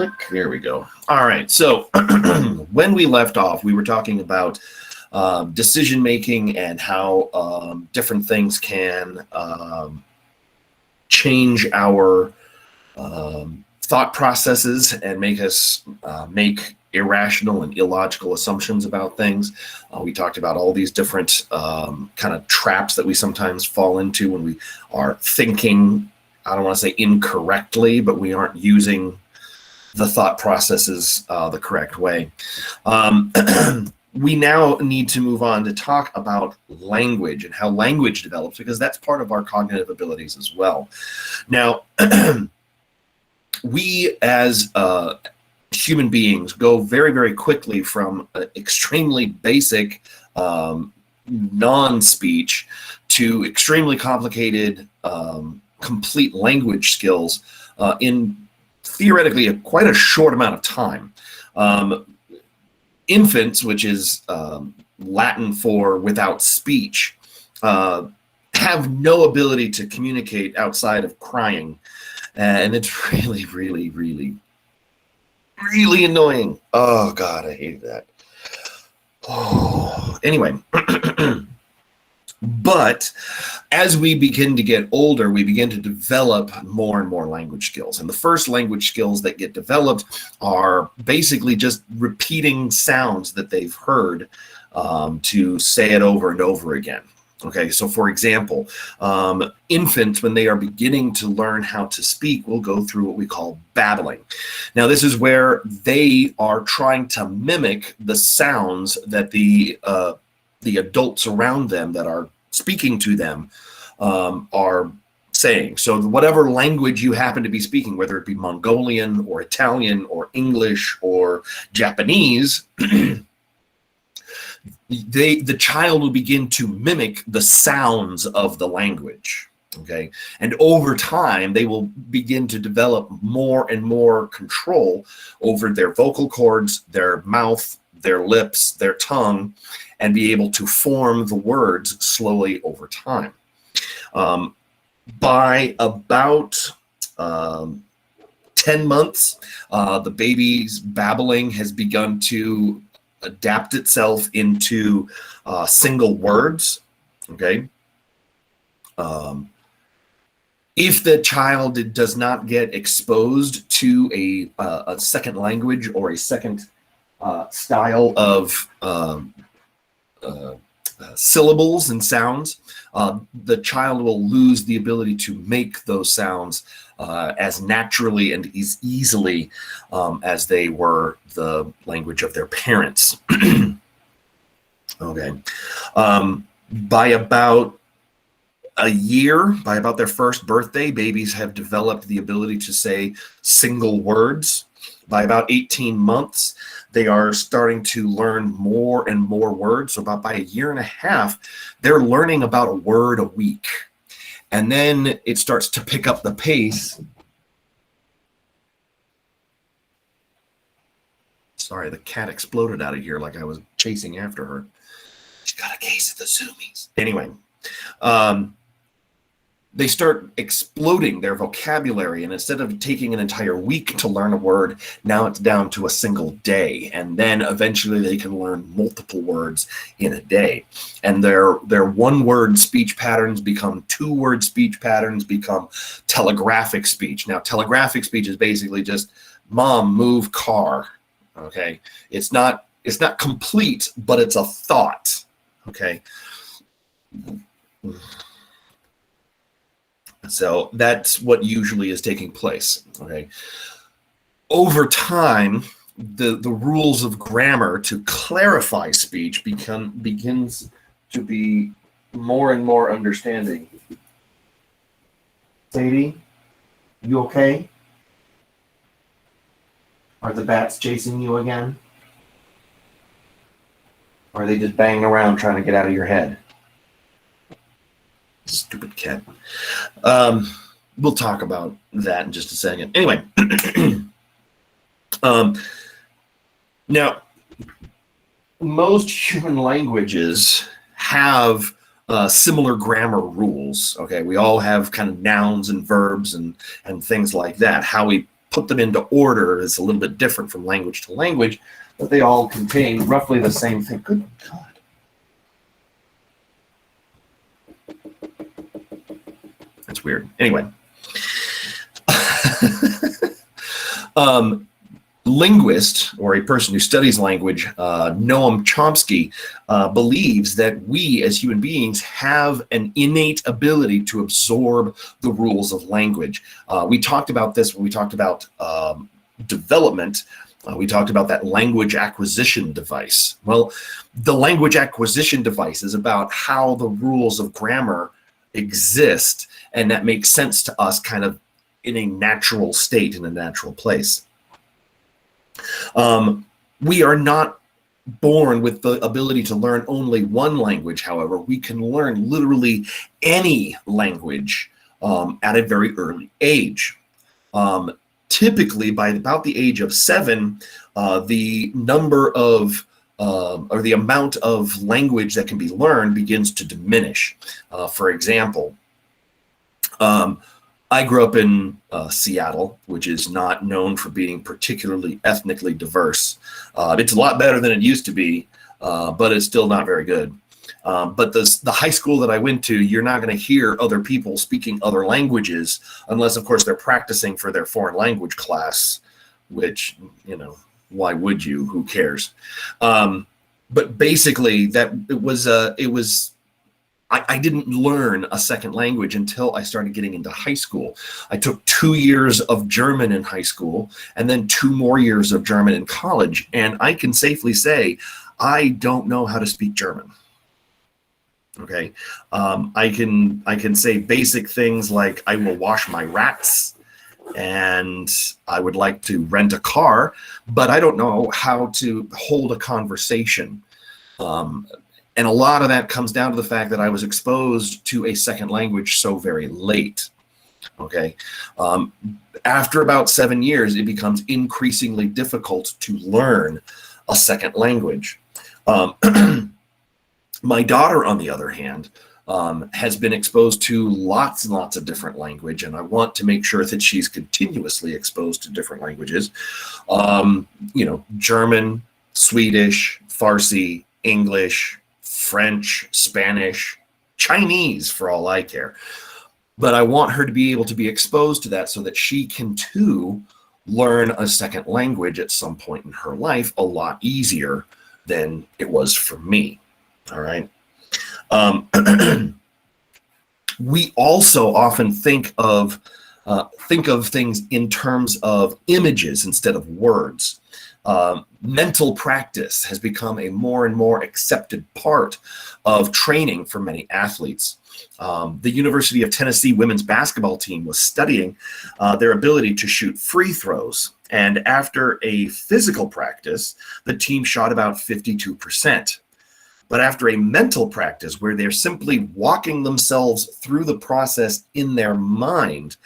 Click, there we go. All right, so when we left off, we were talking about decision making and how different things can change our thought processes and make us make irrational and illogical assumptions about things. We talked about all these different kind of traps that we sometimes fall into when we are thinking, I don't want to say incorrectly, but we aren't using the thought processes the correct way. We now need to move on to talk about language and how language develops, because that's part of our cognitive abilities as well. Now, we as human beings go very, very quickly from extremely basic non-speech to extremely complicated complete language skills in theoretically quite a short amount of time. Infants, which is Latin for without speech, have no ability to communicate outside of crying. And it's really, really, really, really annoying. Oh, God, I hate that. Oh, anyway. But as we begin to get older, we begin to develop more and more language skills. And the first language skills that get developed are basically just repeating sounds that they've heard to say it over and over again. Okay, so for example, infants, when they are beginning to learn how to speak, will go through what we call babbling. Now, this is where they are trying to mimic the sounds that the adults around them that are speaking to them are saying. So whatever language you happen to be speaking, whether it be Mongolian or Italian or English or Japanese, the child will begin to mimic the sounds of the language. Okay, and over time they will begin to develop more and more control over their vocal cords, their mouth, their lips, their tongue, and be able to form the words slowly over time. By about 10 months, the baby's babbling has begun to adapt itself into single words. Okay. If the child does not get exposed to a second language or a second style of syllables and sounds, the child will lose the ability to make those sounds as naturally and as easily as they were the language of their parents. Okay. By about a year, by about their first birthday, babies have developed the ability to say single words. By about 18 months, they are starting to learn more and more words. So about by a year and a half, they're learning about a word a week. And then it starts to pick up the pace. Sorry, the cat exploded out of here like I was chasing after her. She's got a case of the zoomies. Anyway, they start exploding their vocabulary, and instead of taking an entire week to learn a word, now it's down to a single day, and then eventually they can learn multiple words in a day. And their one-word speech patterns become two-word speech patterns, become telegraphic speech. Now, telegraphic speech is basically just "Mom, move car." Okay, it's not complete, but it's a thought. Okay. So that's what usually is taking place. Okay. Over time, the rules of grammar to clarify speech begins to be more and more understanding. Sadie, you okay? Are the bats chasing you again? Or are they just banging around trying to get out of your head? Stupid cat. We'll talk about that in just a second. Anyway, now, most human languages have similar grammar rules. Okay, we all have kind of nouns and verbs and things like that. How we put them into order is a little bit different from language to language, but they all contain roughly the same thing. Good God. That's weird. Anyway. Linguist, or a person who studies language, Noam Chomsky, believes that we as human beings have an innate ability to absorb the rules of language. We talked about this when we talked about development. We talked about that language acquisition device. Well, the language acquisition device is about how the rules of grammar exist, and that makes sense to us kind of in a natural state, in a natural place. We are not born with the ability to learn only one language. However, we can learn literally any language at a very early age. Typically, by about the age of 7, the number of or the amount of language that can be learned begins to diminish. For example, I grew up in Seattle, which is not known for being particularly ethnically diverse. It's a lot better than it used to be, but it's still not very good. But the high school that I went to, you're not going to hear other people speaking other languages unless, of course, they're practicing for their foreign language class, which, you know, why would you? Who cares? But basically, that it was. I didn't learn a second language until I started getting into high school. I took 2 years of German in high school and then 2 more years of German in college. And I can safely say, I don't know how to speak German. Okay. I can say basic things like I will wash my rats and I would like to rent a car, but I don't know how to hold a conversation. And a lot of that comes down to the fact that I was exposed to a second language so very late. Okay. After about 7 years, it becomes increasingly difficult to learn a second language. My daughter, on the other hand, has been exposed to lots and lots of different language, and I want to make sure that she's continuously exposed to different languages. German, Swedish, Farsi, English, French, Spanish, Chinese, for all I care. But I want her to be able to be exposed to that so that she can too learn a second language at some point in her life a lot easier than it was for me. All right. We also often think of things in terms of images instead of words. Mental practice has become a more and more accepted part of training for many athletes. The University of Tennessee women's basketball team was studying their ability to shoot free throws. And after a physical practice, the team shot about 52%. But after a mental practice where they're simply walking themselves through the process in their mind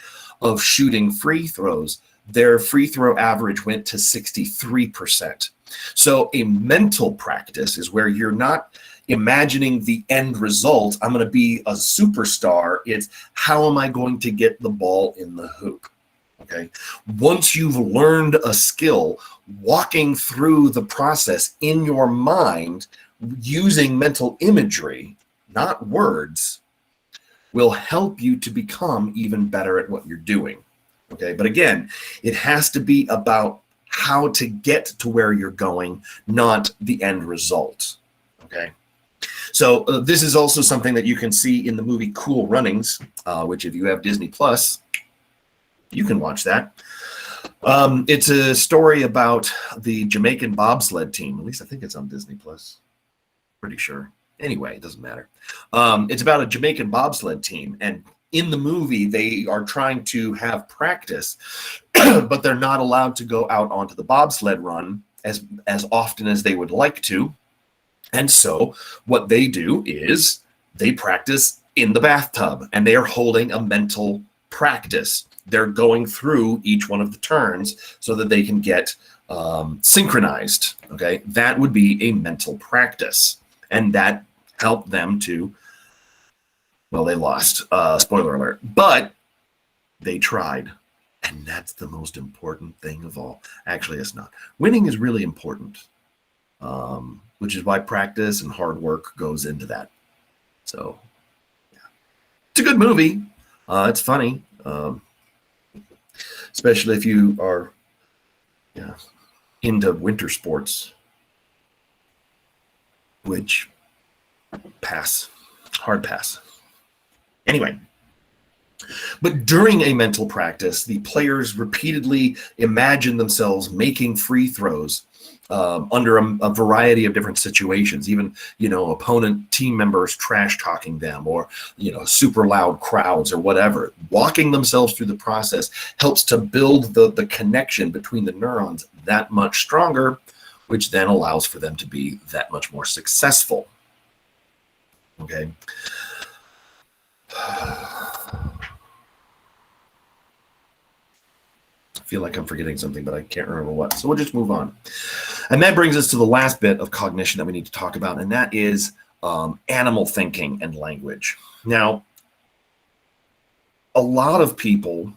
of shooting free throws, their free throw average went to 63%. So a mental practice is where you're not imagining the end result. I'm going to be a superstar. It's how am I going to get the ball in the hoop? Okay. Once you've learned a skill, walking through the process in your mind using mental imagery, not words, will help you to become even better at what you're doing. Okay, but again, it has to be about how to get to where you're going, not the end result. Okay, so this is also something that you can see in the movie Cool Runnings, which if you have Disney Plus, you can watch that. It's a story about the Jamaican bobsled team. At least I think it's on Disney Plus. Pretty sure. Anyway, it doesn't matter. It's about a Jamaican bobsled team, and in the movie, they are trying to have practice, but they're not allowed to go out onto the bobsled run as often as they would like to. And so what they do is they practice in the bathtub, and they are holding a mental practice. They're going through each one of the turns so that they can get synchronized. Okay, that would be a mental practice, and that helped them to. Well, they lost. Spoiler alert. But they tried. And that's the most important thing of all. Actually, it's not. Winning is really important, which is why practice and hard work goes into that. So, yeah. It's a good movie. It's funny, especially if you are into winter sports, which hard pass. Anyway. But during a mental practice, the players repeatedly imagine themselves making free throws under a variety of different situations, even, opponent team members trash talking them, or, super loud crowds or whatever. Walking themselves through the process helps to build the connection between the neurons that much stronger, which then allows for them to be that much more successful. Okay. I feel like I'm forgetting something, but I can't remember what. So we'll just move on. And that brings us to the last bit of cognition that we need to talk about, and that is animal thinking and language. Now, a lot of people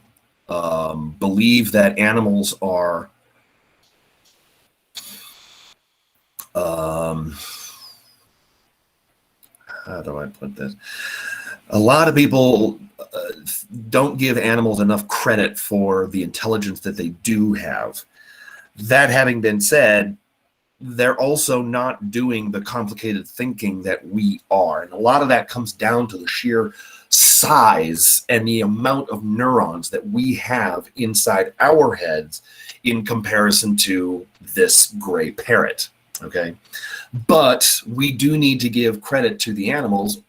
believe that animals are how do I put this? A lot of people don't give animals enough credit for the intelligence that they do have. That having been said, they're also not doing the complicated thinking that we are. And a lot of that comes down to the sheer size and the amount of neurons that we have inside our heads in comparison to this gray parrot. Okay. But we do need to give credit to the animals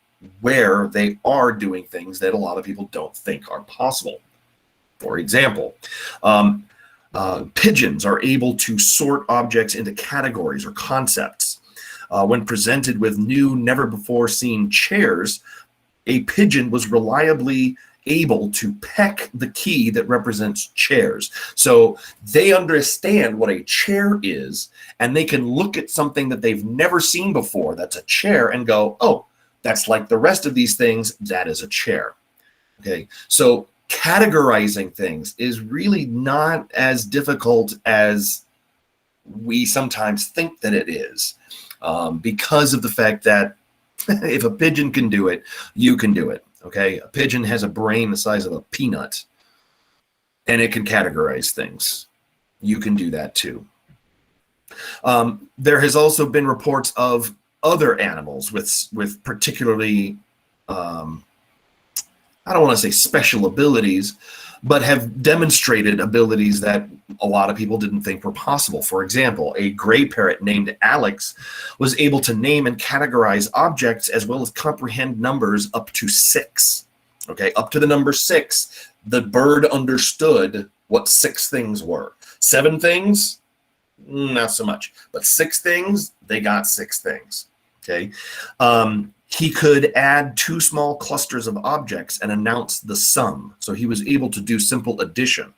where they are doing things that a lot of people don't think are possible. For example, pigeons are able to sort objects into categories or concepts. When presented with new, never-before-seen chairs, a pigeon was reliably able to peck the key that represents chairs. So they understand what a chair is, and they can look at something that they've never seen before that's a chair and go, oh, that's like the rest of these things, that is a chair. Okay, so categorizing things is really not as difficult as we sometimes think that it is, because of the fact that if a pigeon can do it, you can do it. Okay, a pigeon has a brain the size of a peanut, and it can categorize things. You can do that too. There has also been reports of other animals with particularly, I don't want to say special abilities, but have demonstrated abilities that a lot of people didn't think were possible. For example, a gray parrot named Alex was able to name and categorize objects as well as comprehend numbers up to 6. Okay, up to the number 6, the bird understood what 6 things were. 7 things, not so much, but 6 things, they got 6 things. Okay. He could add 2 small clusters of objects and announce the sum. So he was able to do simple addition.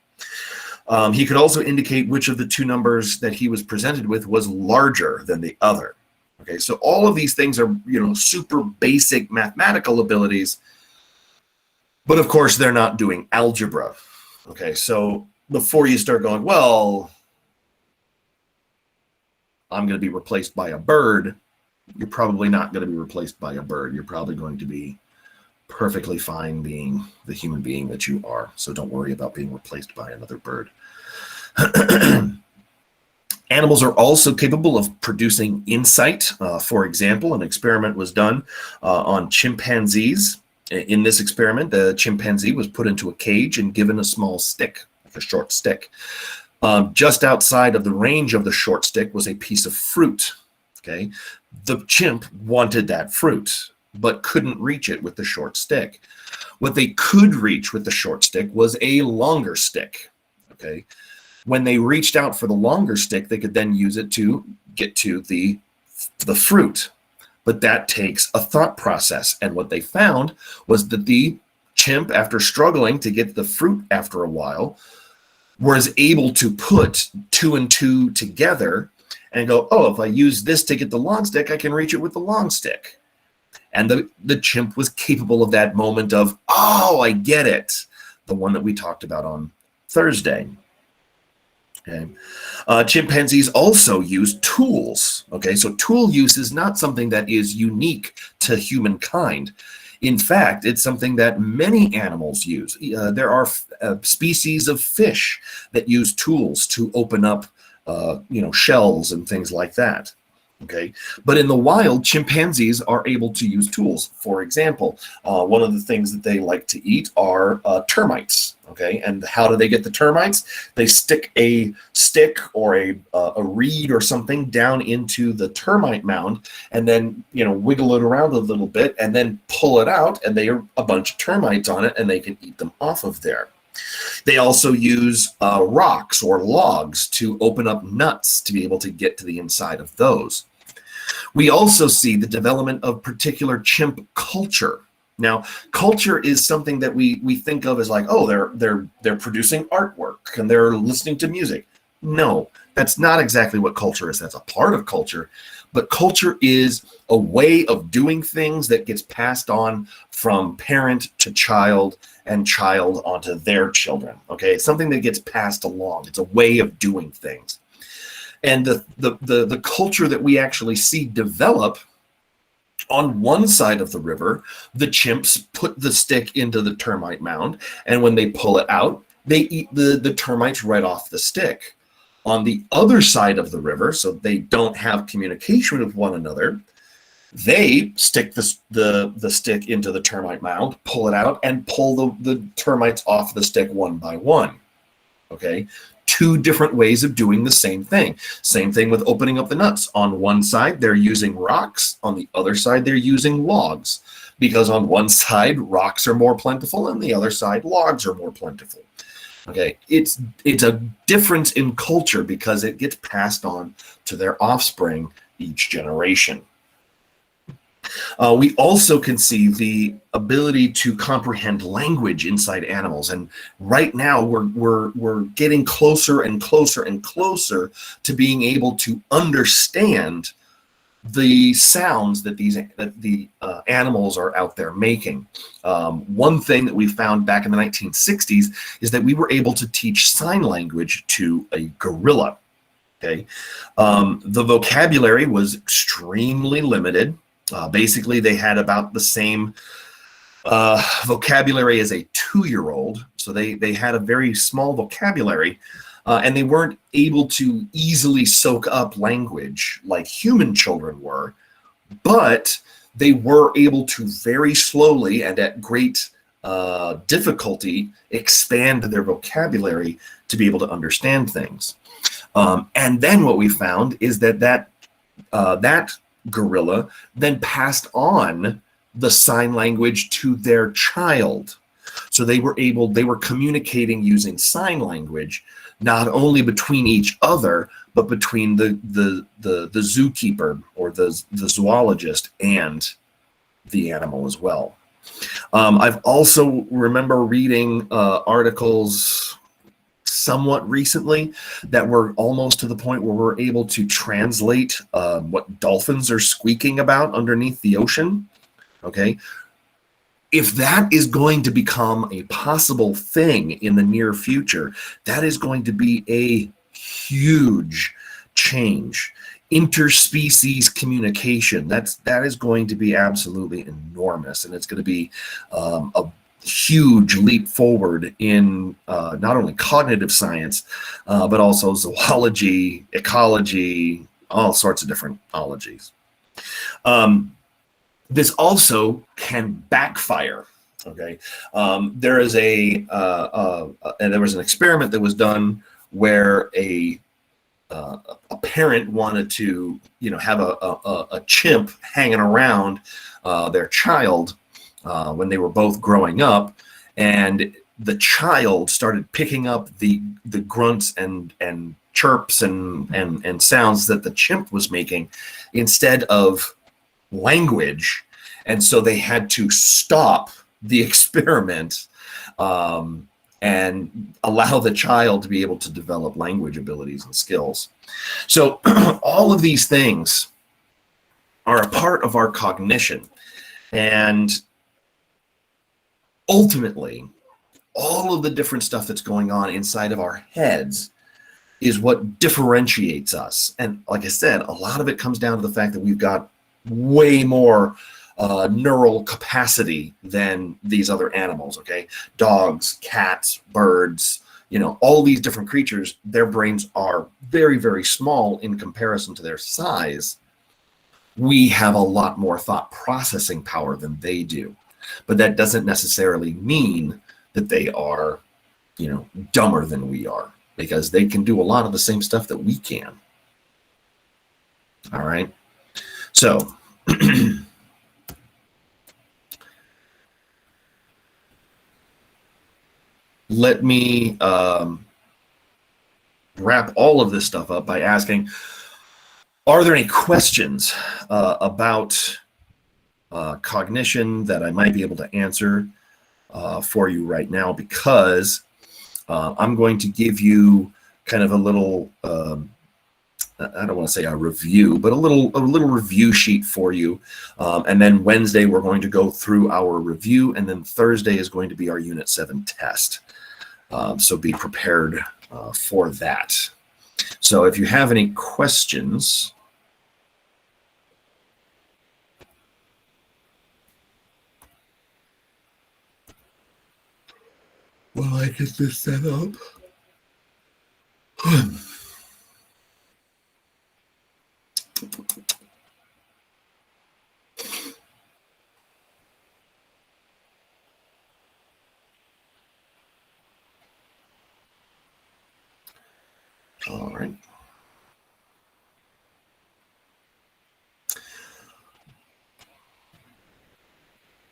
He could also indicate which of the 2 numbers that he was presented with was larger than the other. Okay, so all of these things are, super basic mathematical abilities, but of course they're not doing algebra. Okay, so before you start going, well, I'm going to be replaced by a bird, you're probably not going to be replaced by a bird. You're probably going to be perfectly fine being the human being that you are. So don't worry about being replaced by another bird. Animals are also capable of producing insight. For example, an experiment was done on chimpanzees. In this experiment, the chimpanzee was put into a cage and given a small stick, like a short stick. Just outside of the range of the short stick was a piece of fruit. Okay, the chimp wanted that fruit, but couldn't reach it with the short stick. What they could reach with the short stick was a longer stick. Okay, when they reached out for the longer stick, they could then use it to get to the fruit. But that takes a thought process. And what they found was that the chimp, after struggling to get the fruit after a while, was able to put 2 and 2 together and go, oh, if I use this to get the long stick, I can reach it with the long stick. And the chimp was capable of that moment of, oh, I get it. The one that we talked about on Thursday. Okay. Chimpanzees also use tools. Okay, so tool use is not something that is unique to humankind. In fact, it's something that many animals use. There are species of fish that use tools to open up, shells and things like that. Okay, but in the wild, chimpanzees are able to use tools. For example, one of the things that they like to eat are termites. Okay, and how do they get the termites? They stick a stick or a reed or something down into the termite mound, and then wiggle it around a little bit, and then pull it out, and they are a bunch of termites on it, and they can eat them off of there. They also use rocks or logs to open up nuts to be able to get to the inside of those. We also see the development of particular chimp culture. Now, culture is something that we think of as like, oh, they're producing artwork and they're listening to music. No, that's not exactly what culture is. That's a part of culture. But culture is a way of doing things that gets passed on from parent to child and child onto their children. Okay, it's something that gets passed along. It's a way of doing things. And the culture that we actually see develop on one side of the river, the chimps put the stick into the termite mound, and when they pull it out, they eat the termites right off the stick. On the other side of the river, so they don't have communication with one another, they stick the stick into the termite mound, pull it out, and pull the termites off the stick one by one. Okay? Two different ways of doing the same thing. Same thing with opening up the nuts. On one side, they're using rocks. On the other side, they're using logs. Because on one side, rocks are more plentiful, and the other side, logs are more plentiful. Okay, it's a difference in culture because it gets passed on to their offspring each generation. We also can see the ability to comprehend language inside animals, and right now we're getting closer and closer and closer to being able to understand the sounds that the animals are out there making. One thing that we found back in the 1960s is that we were able to teach sign language to a gorilla. Okay, the vocabulary was extremely limited. Basically, they had about the same vocabulary as a 2-year-old, so they had a very small vocabulary, and they weren't able to easily soak up language like human children were, but they were able to very slowly and at great difficulty expand their vocabulary to be able to understand things. And then what we found is that gorilla then passed on the sign language to their child. So they were communicating using sign language, not only between each other, but between the zookeeper or the zoologist and the animal as well. I've also remember reading articles somewhat recently that were almost to the point where we're able to translate what dolphins are squeaking about underneath the ocean. Okay, if that is going to become a possible thing in the near future, that is going to be a huge change. Interspecies communication, that is going to be absolutely enormous, and it's going to be a huge leap forward in not only cognitive science, but also zoology, ecology, all sorts of different ologies. This also can backfire. Okay, there is and there was an experiment that was done where a parent wanted to, have a chimp hanging around their child when they were both growing up, and the child started picking up the grunts and chirps and sounds that the chimp was making instead of language, and so they had to stop the experiment and allow the child to be able to develop language abilities and skills. So all of these things are a part of our cognition, and ultimately all of the different stuff that's going on inside of our heads is what differentiates us. And like I said, a lot of it comes down to the fact that we've got way more neural capacity than these other animals, okay? Dogs, cats, birds, all these different creatures, their brains are very, very small in comparison to their size. We have a lot more thought processing power than they do. But that doesn't necessarily mean that they are, dumber than we are, because they can do a lot of the same stuff that we can. All right. So let me wrap all of this stuff up by asking, are there any questions about cognition that I might be able to answer for you right now? Because I'm going to give you kind of a little, I don't want to say a review, but a little review sheet for you. And then Wednesday, we're going to go through our review. And then Thursday is going to be our Unit 7 test. So be prepared for that. So if you have any questions. While I get this set up. All right.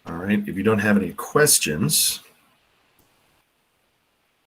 All right. If you don't have any questions,